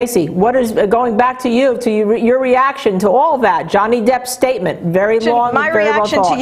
Tracy, what is going back to you, your reaction to all that? Johnny Depp's statement, very long, very well thought.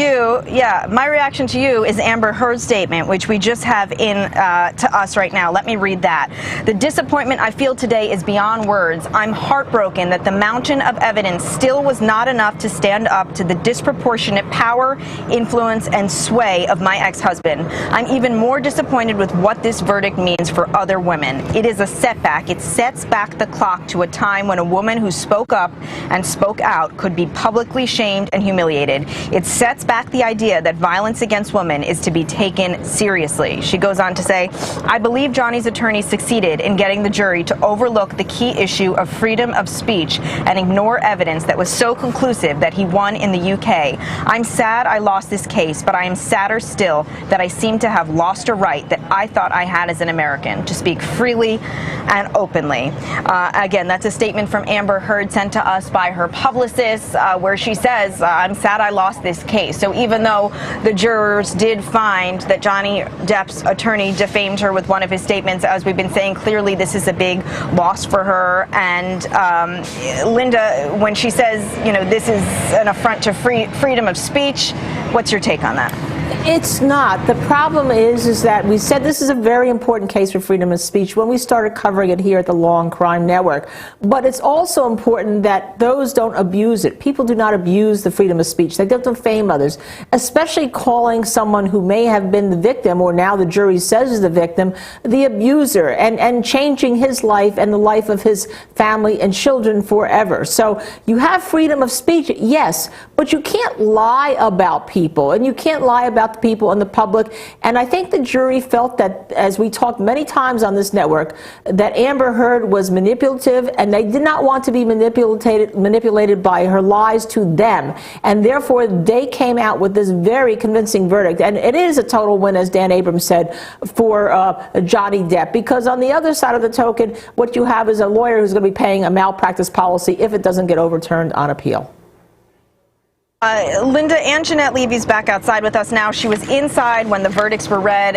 My reaction to you is Amber Heard's statement, which we just have in to us right now. Let me read that. The disappointment I feel today is beyond words. I'm heartbroken that the mountain of evidence still was not enough to stand up to the disproportionate power, influence, and sway of my ex-husband. I'm even more disappointed with what this verdict means for other women. It is a setback. It sets back the clock to a time when a woman who spoke up and spoke out could be publicly shamed and humiliated. It sets back the idea that violence against women is to be taken seriously. She goes on to say, I believe Johnny's attorney succeeded in getting the jury to overlook the key issue of freedom of speech and ignore evidence that was so conclusive that he won in the UK. I'm sad I lost this case, but I am sadder still that I seem to have lost a right that I thought I had as an American to speak freely and openly. Again, that's a statement from Amber Heard sent to us by her publicist, where she says, I'm sad I lost this case. So even though the jurors did find that Johnny Depp's attorney defamed her with one of his statements, as we've been saying, clearly this is a big loss for her. And Linda, when she says, you know, this is an affront to freedom of speech, what's your take on that? It's not. The problem is that we said this is a very important case for freedom of speech when we started covering it here at the Law and Crime Network. But it's also important that those don't abuse it. People do not abuse the freedom of speech. They don't defame others, especially calling someone who may have been the victim, or now the jury says is the victim, the abuser, and changing his life and the life of his family and children forever. So you have freedom of speech, yes, but you can't lie about people, and you can't lie about the people in the public. And I think the jury felt that, as we talked many times on this network, that Amber Heard was manipulative, and they did not want to be manipulated by her lies to them. And therefore, they came out with this very convincing verdict. And it is a total win, as Dan Abrams said, for Johnny Depp, because on the other side of the token, what you have is a lawyer who's going to be paying a malpractice policy if it doesn't get overturned on appeal. Linda, Ann Jeanette Levy's back outside with us now. She was inside when the verdicts were read.